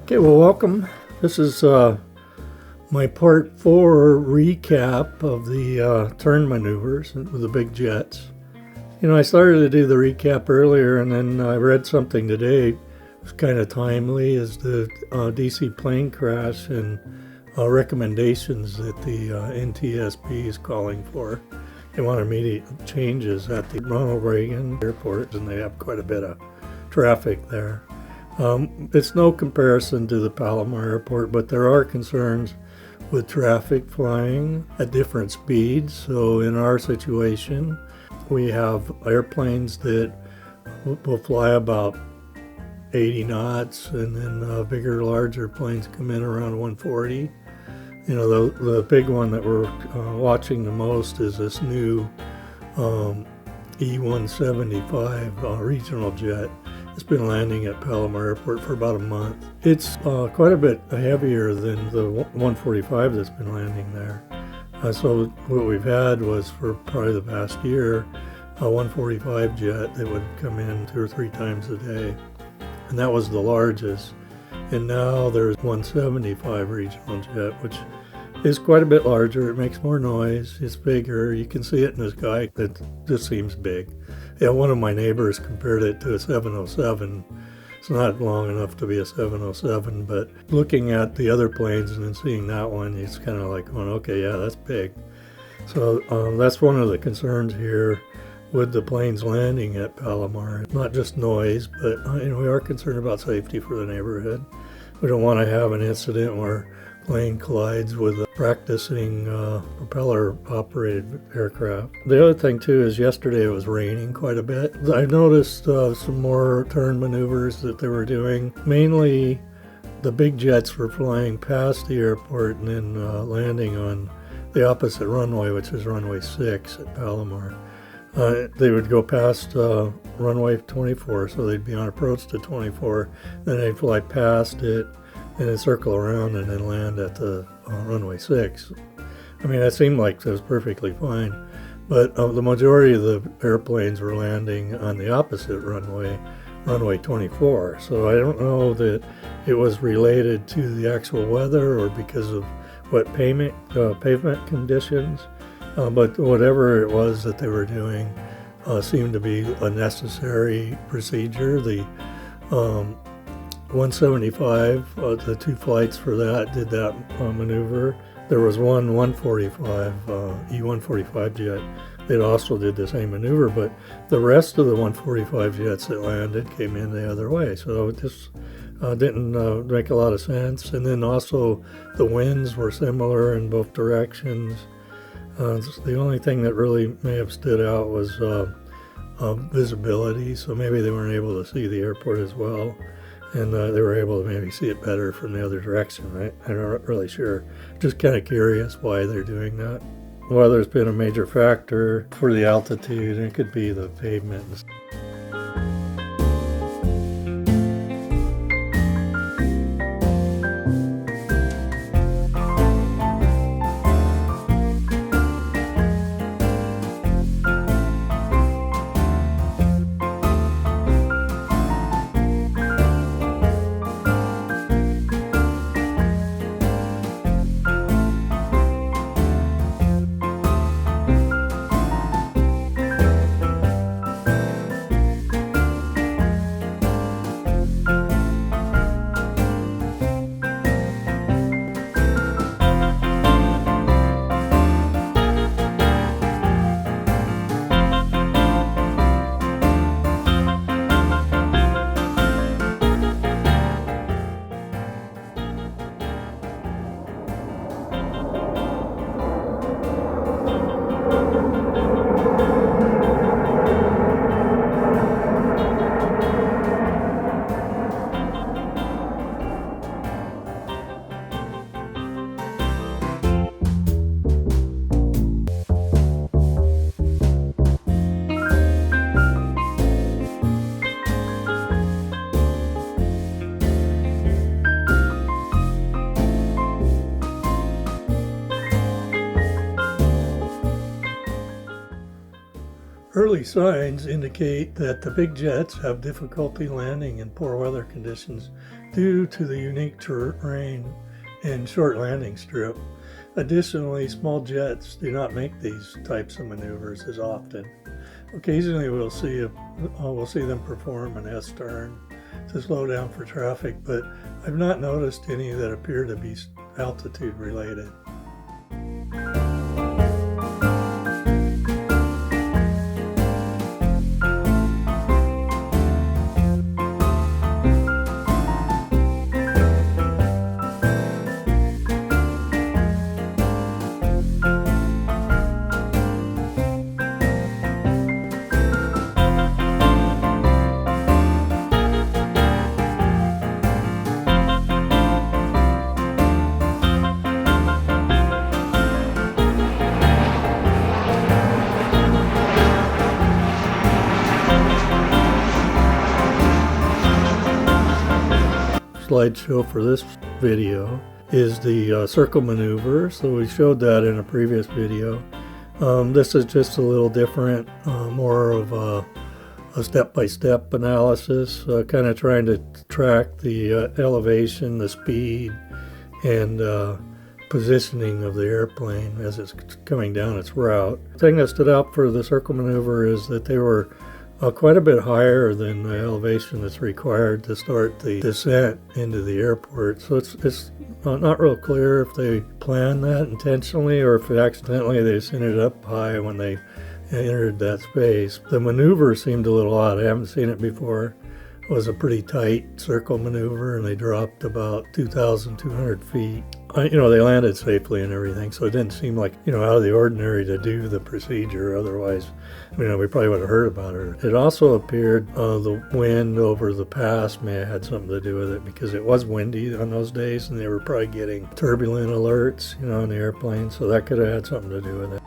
Okay, well, welcome. This is my part 4 recap of the turn maneuvers with the big jets. I started to do the recap earlier, and then I read something today. It was kind of timely, is the DC plane crash and recommendations that the NTSB is calling for. They want immediate changes at the Ronald Reagan Airport, and they have quite a bit of traffic there. It's no comparison to the Palomar Airport, but there are concerns with traffic flying at different speeds. So in our situation, we have airplanes that will fly about 80 knots, and then bigger, larger planes come in around 140. The big one that we're watching the most is this new E-175 regional jet. It's been landing at Palomar Airport for about a month. It's quite a bit heavier than the 145 that's been landing there. So what we've had was, for probably the past year, a 145 jet that would come in 2 or 3 times a day. And that was the largest. And now there's 175 regional jet, which is quite a bit larger. It makes more noise. It's bigger. You can see it in the sky. It just seems big. Yeah, one of my neighbors compared it to a 707. It's not long enough to be a 707, but looking at the other planes and then seeing that one, it's kind of like going, okay, yeah, that's big. So that's one of the concerns here with the planes landing at Palomar. Not just noise, but we are concerned about safety for the neighborhood. We don't want to have an incident where plane collides with a practicing propeller-operated aircraft. The other thing, too, is yesterday it was raining quite a bit. I noticed some more turn maneuvers that they were doing. Mainly, the big jets were flying past the airport and then landing on the opposite runway, which is runway 6 at Palomar. They would go past runway 24, so they'd be on approach to 24. Then they'd fly past it, and then circle around and then land at the runway 6. I mean, that seemed like it was perfectly fine. But the majority of the airplanes were landing on the opposite runway, runway 24. So I don't know that it was related to the actual weather or because of pavement conditions. But whatever it was that they were doing seemed to be a necessary procedure. The 175, the 2 flights for that did that maneuver. There was one 145, E-145 jet that also did the same maneuver, but the rest of the 145 jets that landed came in the other way. So this didn't make a lot of sense. And then also the winds were similar in both directions. The only thing that really may have stood out was visibility, so maybe they weren't able to see the airport as well. And they were able to maybe see it better from the other direction. I'm not really sure. Just kind of curious why they're doing that. Weather's been a major factor for the altitude, and it could be the pavement. early signs indicate that the big jets have difficulty landing in poor weather conditions due to the unique terrain and short landing strip. Additionally, small jets do not make these types of maneuvers as often. Occasionally we'll see them perform an S-turn to slow down for traffic, but I've not noticed any that appear to be altitude related. Slideshow for this video is the circle maneuver. So we showed that in a previous video. This is just a little different, more of a step-by-step analysis, kind of trying to track the elevation, the speed, and positioning of the airplane as it's coming down its route. The thing that stood out for the circle maneuver is that they were quite a bit higher than the elevation that's required to start the descent into the airport. So it's not real clear if they planned that intentionally or if accidentally they just ended up high when they entered that space. The maneuver seemed a little odd. I haven't seen it before. It was a pretty tight circle maneuver, and they dropped about 2,200 feet. They landed safely and everything, so it didn't seem like, out of the ordinary to do the procedure. Otherwise, we probably would have heard about it. It also appeared the wind over the pass may have had something to do with it, because it was windy on those days, and they were probably getting turbulent alerts, in the airplane, so that could have had something to do with it.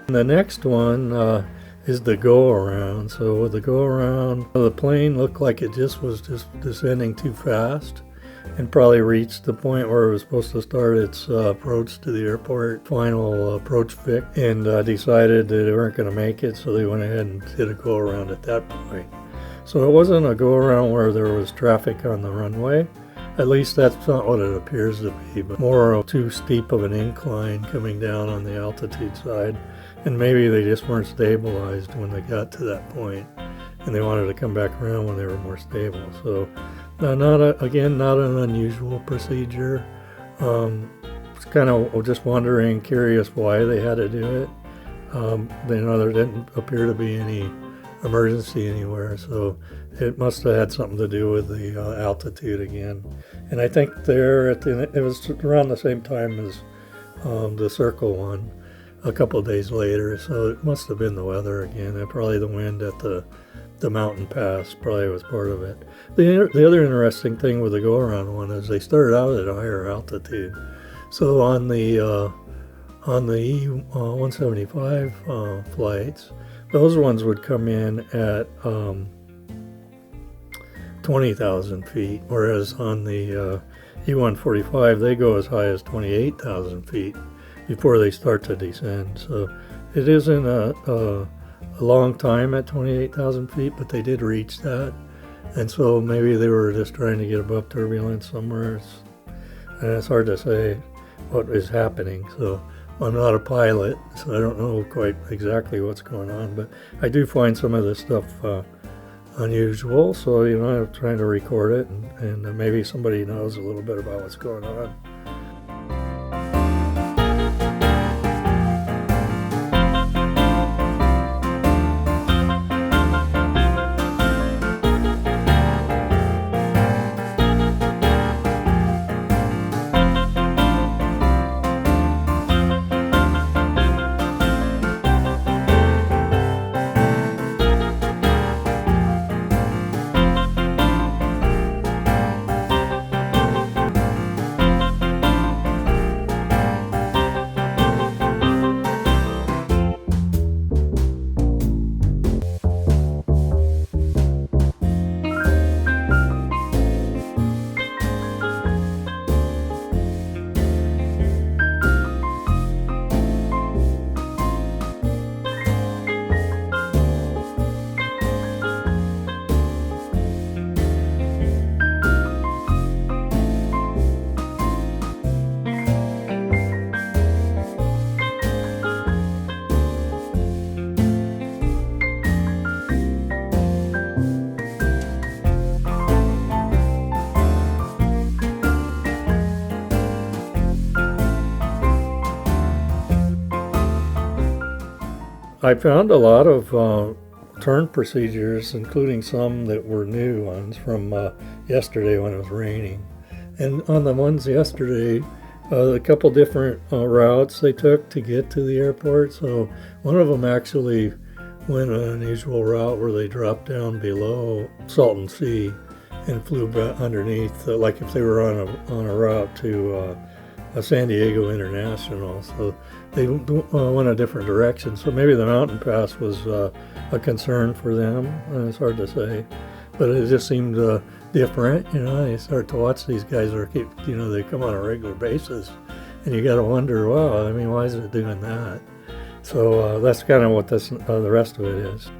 The next one is the go-around. So with the go-around, the plane looked like it was descending too fast and probably reached the point where it was supposed to start its approach to the airport, final approach fix, and decided that they weren't going to make it, so they went ahead and did a go-around at that point. So it wasn't a go-around where there was traffic on the runway. At least that's not what it appears to be, but more of too steep of an incline coming down on the altitude side. And maybe they just weren't stabilized when they got to that point, and they wanted to come back around when they were more stable. So not an unusual procedure. It's kind of just wondering, curious why they had to do it. There didn't appear to be any emergency anywhere, so it must have had something to do with the altitude again. And I think it was around the same time as the circle one, a couple of days later, so it must have been the weather again, and probably the wind at the mountain pass probably was part of it. The other interesting thing with the go-around one is they started out at a higher altitude. So on the E175 flights, those ones would come in at 20,000 feet, whereas on the E-145 they go as high as 28,000 feet before they start to descend. So it isn't a long time at 28,000 feet, but they did reach that. And so maybe they were just trying to get above turbulence somewhere. And it's hard to say what is happening. So I'm not a pilot, so I don't know quite exactly what's going on. But I do find some of this stuff unusual. So, I'm trying to record it, and maybe somebody knows a little bit about what's going on. I found a lot of turn procedures, including some that were new ones from yesterday when it was raining. And on the ones yesterday, a couple different routes they took to get to the airport. So one of them actually went an unusual route where they dropped down below Salton Sea and flew back underneath, like if they were on a route to San Diego International. So they went a different direction. So maybe the mountain pass was a concern for them. It's hard to say, but it just seemed different. You start to watch these guys they come on a regular basis, and you got to wonder, wow, why is it doing that? So that's kind of what the rest of it is.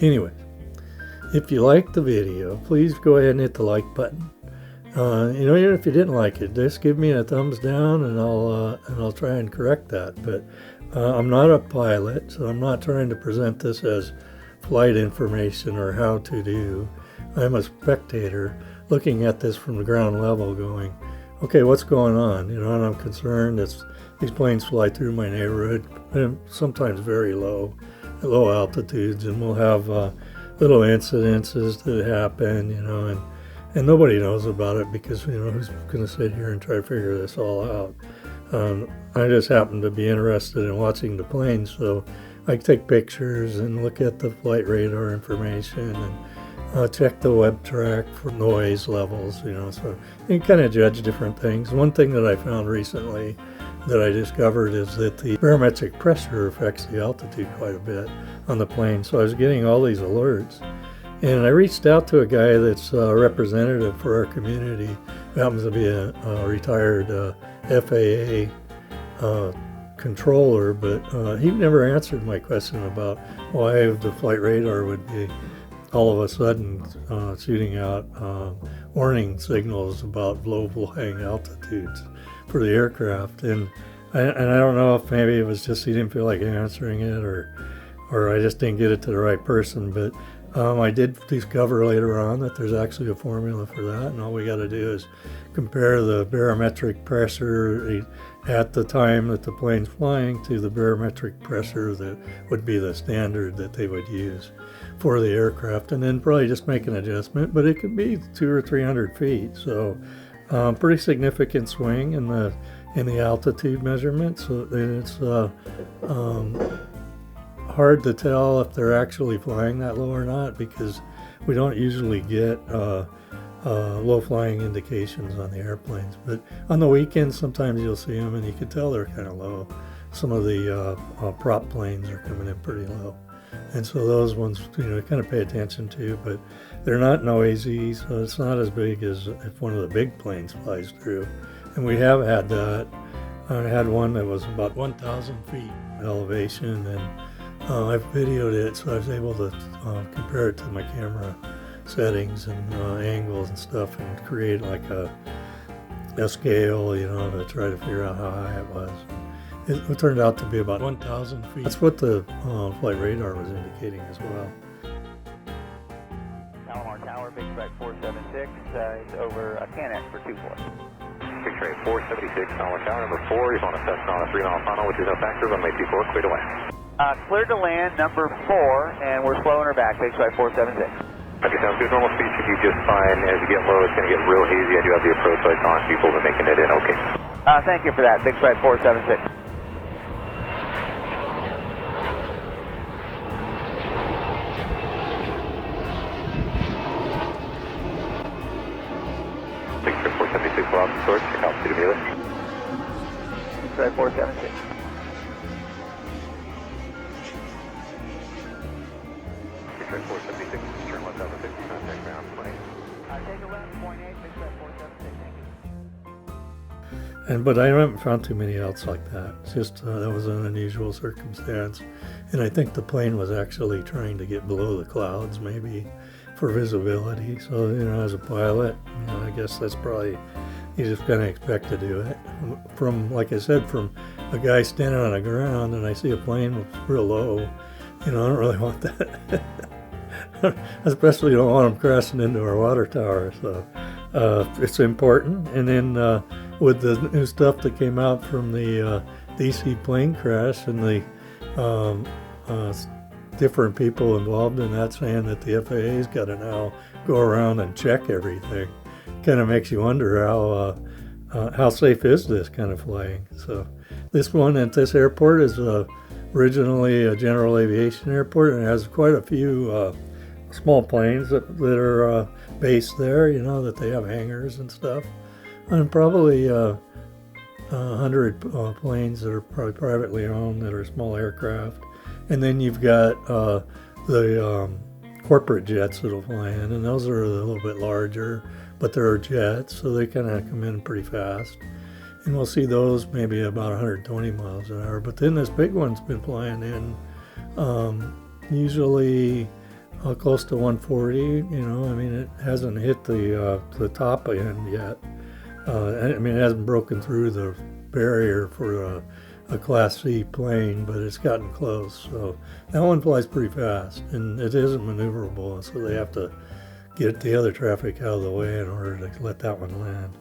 Anyway, if you liked the video, please go ahead and hit the like button. Even if you didn't like it, just give me a thumbs down, and I'll try and correct that. But I'm not a pilot, so I'm not trying to present this as flight information or how to do. I'm a spectator looking at this from the ground level, going, okay, what's going on? And I'm concerned. These planes fly through my neighborhood, and sometimes very low, at low altitudes, and we'll have little incidences that happen, and nobody knows about it because, who's going to sit here and try to figure this all out? I just happen to be interested in watching the planes, so I take pictures and look at the flight radar information and check the web track for noise levels, so you can kind of judge different things. One thing that I found recently that I discovered is that the barometric pressure affects the altitude quite a bit on the plane. So I was getting all these alerts, and I reached out to a guy that's a representative for our community, who happens to be a retired FAA controller, but he never answered my question about why the flight radar would be all of a sudden shooting out warning signals about low flying altitudes for the aircraft. And I don't know if maybe it was just he didn't feel like answering it, or I just didn't get it to the right person. But I did discover later on that there's actually a formula for that, and all we got to do is compare the barometric pressure at the time that the plane's flying to the barometric pressure that would be the standard that they would use for the aircraft, and then probably just make an adjustment. But it could be 200 or 300 feet, so pretty significant swing in the altitude measurement. So it's hard to tell if they're actually flying that low or not, because we don't usually get low flying indications on the airplanes. But on the weekends, sometimes you'll see them and you can tell they're kind of low. Some of the prop planes are coming in pretty low, and so those ones kind of pay attention to, but they're not noisy, so it's not as big as if one of the big planes flies through. And we have had that. I had one that was about 1,000 feet elevation, and I've videoed it, so I was able to compare it to my camera settings and angles and stuff, and create like a scale, to try to figure out how high it was. It turned out to be about 1,000 feet. That's what the flight radar was indicating as well. Palomar Tower, Big Strike 476, is over Canex for 24. Big Strike 476, Palomar Tower, number 4, he's on a Cessna on a 3-mile funnel, which is no factor, runway 24, clear to land. Clear to land, number 4, and we're slowing her back, Big Strike 476. Okay, sounds good. Normal speed should be just fine. As you get low, it's going to get real hazy. I do have the approach lights on, people are making it in okay. Thank you for that, Big Strike 476. Big Strike 476, we're off the source, check altitude immediately. Big Strike 476. Big Strike 476, turn left over 50, contact ground plane. Take 11.8, Big Strike 476, thank you. But I haven't found too many else like that. It's just that was an unusual circumstance, and I think the plane was actually trying to get below the clouds, maybe for visibility. So as a pilot, I guess that's probably, you just kind of expect to do it. From, like I said, from a guy standing on the ground, and I see a plane real low, I don't really want that. Especially don't want them crashing into our water tower. So it's important. And then with the new stuff that came out from the DC plane crash, and the different people involved in that saying that the FAA's got to now go around and check everything, kind of makes you wonder how safe is this kind of flying. So this one at this airport is originally a general aviation airport, and it has quite a few small planes that are based there, that they have hangars and stuff, and probably 100 planes that are probably privately owned that are small aircraft. And then you've got the corporate jets that'll fly in, and those are a little bit larger, but they're jets, so they kind of come in pretty fast. And we'll see those maybe about 120 miles an hour. But then this big one's been flying in usually close to 140. You know, I mean, it hasn't hit the top end yet. I mean, it hasn't broken through the barrier for a Class C plane, but it's gotten close. So that one flies pretty fast, and it isn't maneuverable, so they have to get the other traffic out of the way in order to let that one land.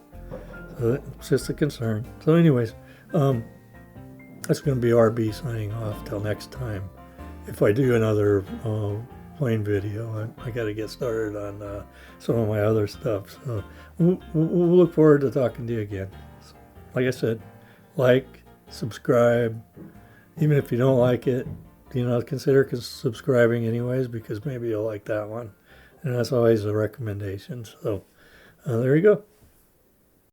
So it's just a concern. So anyways, that's going to be RB signing off till next time. If I do another plane video, I got to get started on some of my other stuff. So we'll look forward to talking to you again. Like I said, like, subscribe. Even if you don't like it, you know, consider subscribing anyways, because maybe you'll like that one. And that's always a recommendation. So there you go.